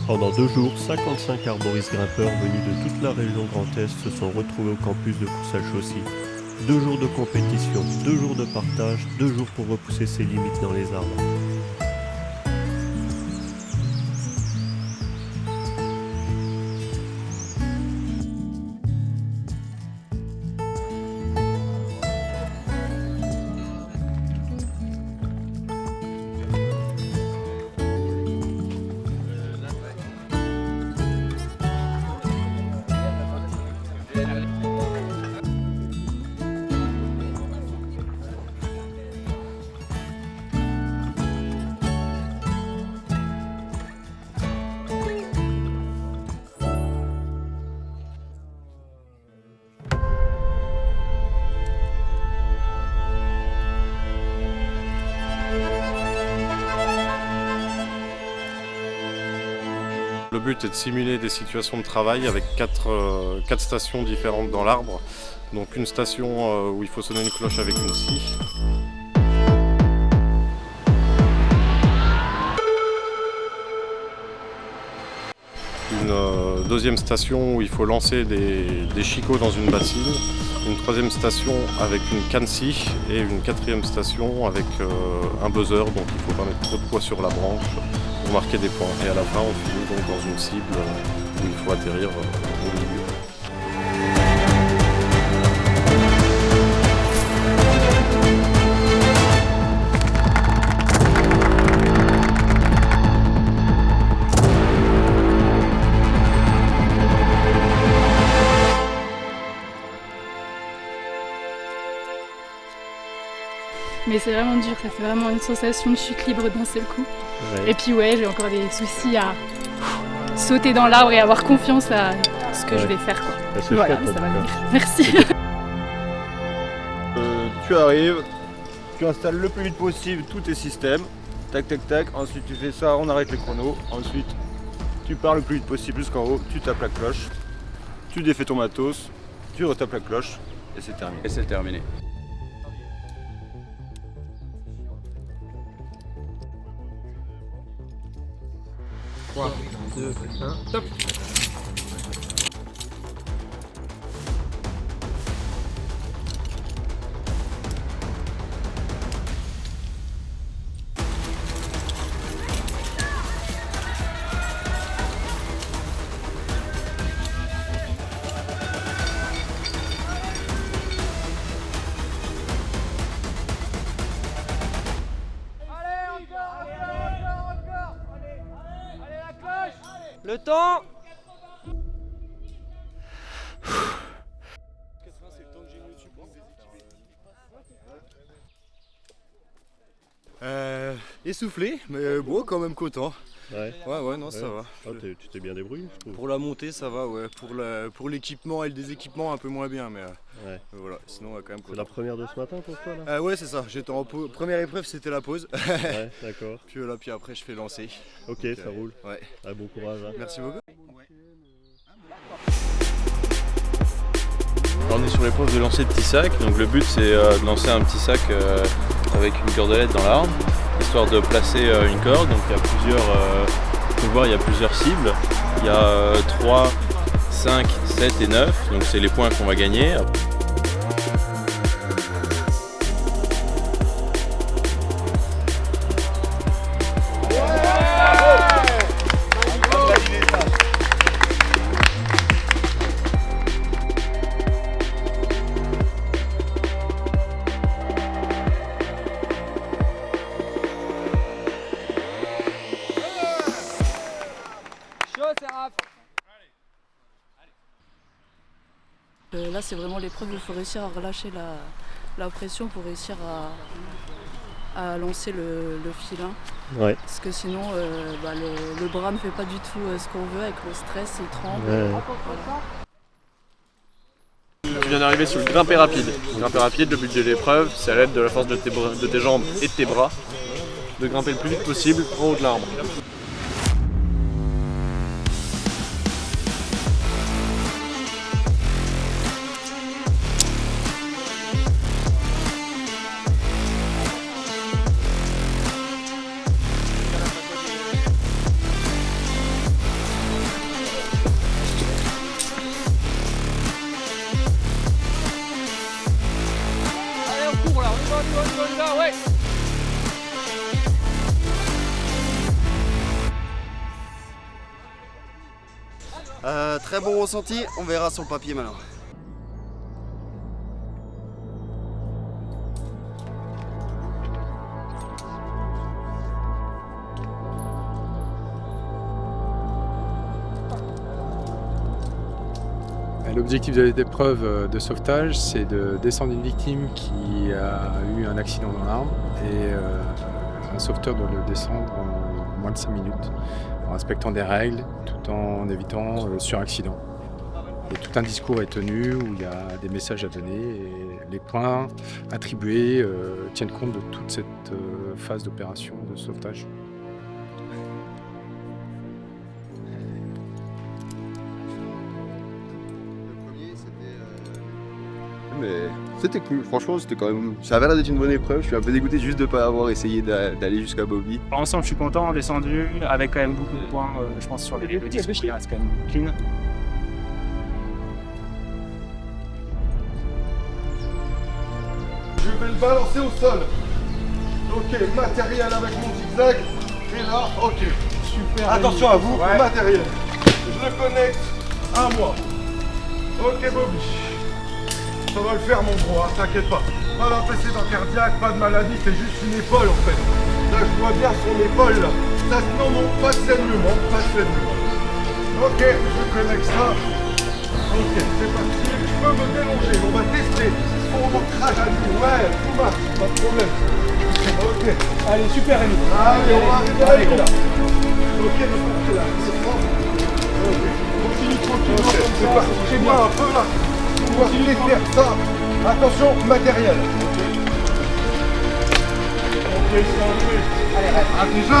Pendant 2 jours, 55 arboristes grimpeurs venus de toute la région Grand Est se sont retrouvés au campus de Coussachaussy. 2 jours de compétition, 2 jours de partage, 2 jours pour repousser ses limites dans les arbres. Le but est de simuler des situations de travail avec quatre stations différentes dans l'arbre. Donc une station où il faut sonner une cloche avec une scie. Une deuxième station où il faut lancer des chicots dans une bassine. Une troisième station avec une canne scie et une quatrième station avec un buzzer, donc il ne faut pas mettre trop de poids sur la branche pour marquer des points. Et à la fin on finit donc dans une cible où il faut atterrir au milieu. Mais c'est vraiment dur, ça fait vraiment une sensation de chute libre d'un seul coup. Ouais. Et puis ouais, j'ai encore des soucis à sauter dans l'arbre et avoir confiance à ce que je vais faire, quoi. Bah, c'est Voilà, chouette, ça va en tout venir. cas. Merci. Tu arrives, tu installes le plus vite possible tous tes systèmes, tac tac tac, ensuite tu fais ça, on arrête les chronos, ensuite tu pars le plus vite possible jusqu'en haut, tu tapes la cloche, tu défais ton matos, tu retapes la cloche et c'est terminé. Et c'est terminé. Le temps. Essoufflé, mais bon, quand même content. Ouais. Ouais, non, ça Ouais. va. Ah, tu t'es bien débrouillé, je trouve. Pour la montée, ça va, ouais. Pour l'équipement et le déséquipement, un peu moins bien, mais Ouais. voilà. Sinon, quand même C'est content. la première de ce matin pour toi, là? Ouais, c'est ça. J'étais en première épreuve, c'était la pause. Ouais, d'accord. Puis après, je fais lancer. Ok, ça roule. Ouais. Ah, bon courage. Hein. Merci beaucoup. On est sur l'épreuve de lancer de petits sacs, donc le but c'est de lancer un petit sac avec une cordelette dans l'arbre, histoire de placer une corde. Donc il y a plusieurs, faut voir, il y a plusieurs cibles, il y a 3, 5, 7 et 9, donc c'est les points qu'on va gagner. Là, c'est vraiment l'épreuve où il faut réussir à relâcher la pression pour réussir à lancer le filin. Ouais. Parce que sinon, le bras ne fait pas du tout ce qu'on veut avec le stress, il tremble. Ouais. Voilà. Tu viens d'arriver sur le grimpé rapide. Le grimpé rapide, le but de l'épreuve, c'est à l'aide de la force de tes jambes et de tes bras, de grimper le plus vite possible en haut de l'arbre. Très bon ressenti, on verra sur le papier maintenant. L'objectif de l'épreuve de sauvetage, c'est de descendre une victime qui a eu un accident dans l'arbre et un sauveteur doit le descendre en moins de 5 minutes en respectant des règles tout en évitant le suraccident. Et tout un discours est tenu où il y a des messages à donner et les points attribués tiennent compte de toute cette phase d'opération de sauvetage. Mais c'était cool, franchement c'était quand même... Ça avait l'air d'être une bonne épreuve, je suis un peu dégoûté juste de ne pas avoir essayé d'aller jusqu'à Bobby. Ensemble je suis content, descendu, avec quand même beaucoup de points, je pense sur le disque, il reste quand même clean. Je vais le balancer au sol. Ok, matériel avec mon zigzag. Et là, ok. Super. Attention à vous, matériel. Je le connecte à moi. Ok Bobby. Ça va le faire mon bro, hein, t'inquiète pas. Pas d'antécédent cardiaque, pas de maladie, c'est juste une épaule en fait. Là je vois bien son épaule là. Ça, non, pas de saignement, pas de saignement. Ok, je connecte ça. Ok, c'est parti. Je peux me délonger, on va tester. Son ancrage à lui, ouais, tout marche, pas de problème. Ok. Allez, super Rémi. Allez, on va arriver là. Ok, le porte là, c'est fort. Ok, continue tranquillement comme ça. C'est parti, j'ai bien un peu là. On va faire ça. Attention, matériel. Ok, c'est enlevé. Allez, ah, déjà.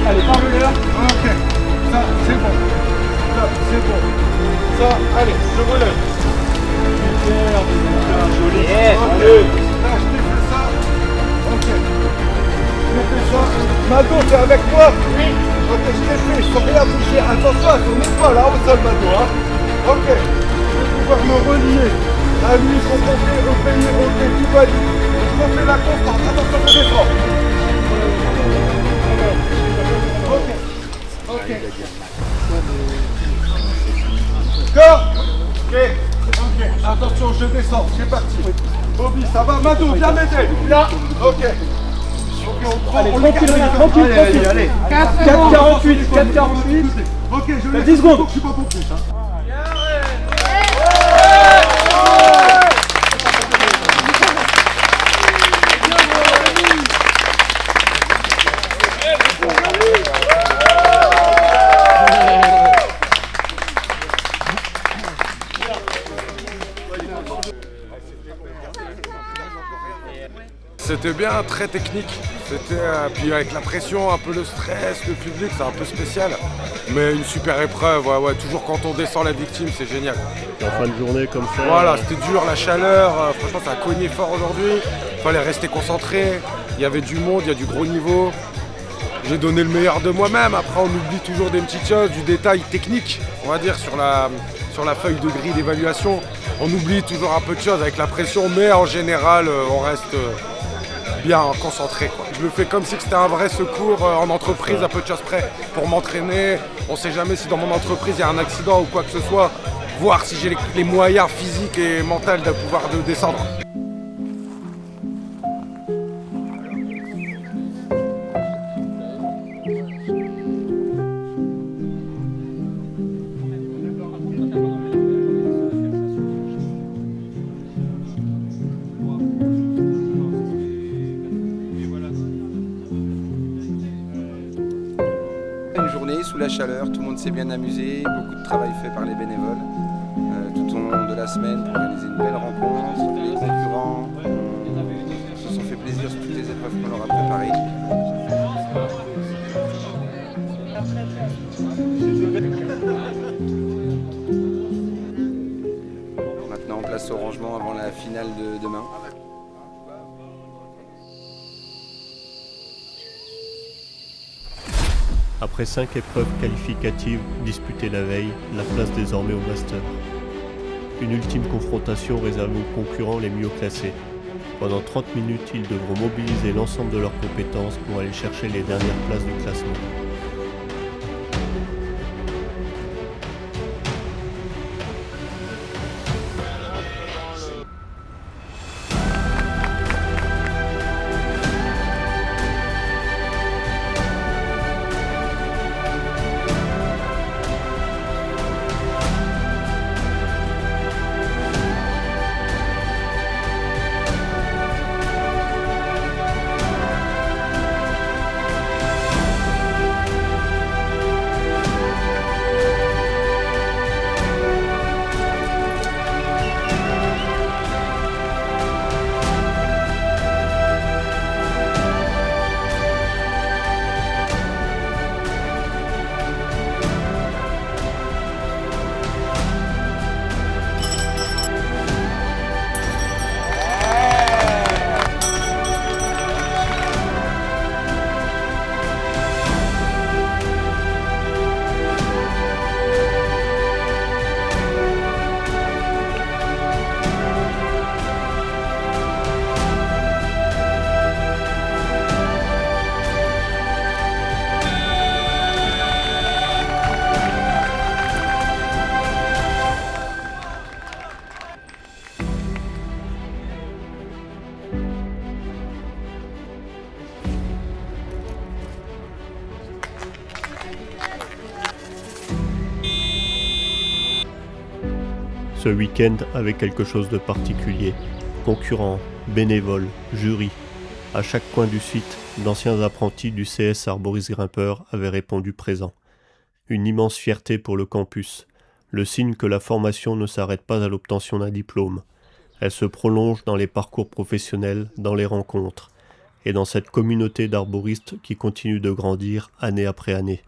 Allez, parle-leur. Ok, ça, c'est bon. Ça, c'est bon. Ça, allez, je relève. Super, bien joli. Yes, ok, là, je t'ai fait ça. Ok. Je t'ai fait ça. Mado, t'es avec moi? Oui. Ok, je t'ai fait, je peux rien bouger. Attention à son épaule, là, au sol, Mado. Hein. Ok. Pouvoir me relier à lui, son côté, repayer, ok, tout va bien. Je refais la constante, attention, je descends. Ok. Corps. Ok. Attention, je descends, c'est parti. Bobby, ça va? Mado, viens m'aider. Là. Ok. Ok, on prend. Allez, tranquille. Allez. 4,48. Ok, je laisse 10 secondes. Je suis pas pour plus. Hein. C'était bien, très technique. C'était puis avec la pression, un peu le stress, le public, c'est un peu spécial. Mais une super épreuve, ouais, toujours quand on descend la victime, c'est génial. En fin de journée comme ça. Voilà, c'était dur, la chaleur, franchement ça a cogné fort aujourd'hui. Il fallait rester concentré, il y avait du monde, il y a du gros niveau. J'ai donné le meilleur de moi-même, après on oublie toujours des petites choses, du détail technique, on va dire, sur la feuille de grille d'évaluation. On oublie toujours un peu de choses avec la pression, mais en général, on reste bien concentré, quoi. Je le fais comme si c'était un vrai secours en entreprise, à peu de choses près, pour m'entraîner. On ne sait jamais si dans mon entreprise il y a un accident ou quoi que ce soit, voir si j'ai les moyens physiques et mentaux de pouvoir descendre. Une journée sous la chaleur, tout le monde s'est bien amusé, beaucoup de travail fait par les bénévoles tout au long de la semaine pour organiser une belle rencontre. Les concurrents se sont fait plaisir sur toutes les épreuves qu'on leur a préparées. Maintenant on place au rangement avant la finale de demain. Après 5 épreuves qualificatives disputées la veille, la place désormais au Master. Une ultime confrontation réservée aux concurrents les mieux classés. Pendant 30 minutes, ils devront mobiliser l'ensemble de leurs compétences pour aller chercher les dernières places du classement. Ce week-end avait quelque chose de particulier. Concurrents, bénévoles, jury. À chaque coin du site, d'anciens apprentis du CS Arboris Grimpeur avaient répondu présent. Une immense fierté pour le campus, le signe que la formation ne s'arrête pas à l'obtention d'un diplôme. Elle se prolonge dans les parcours professionnels, dans les rencontres, et dans cette communauté d'arboristes qui continue de grandir année après année.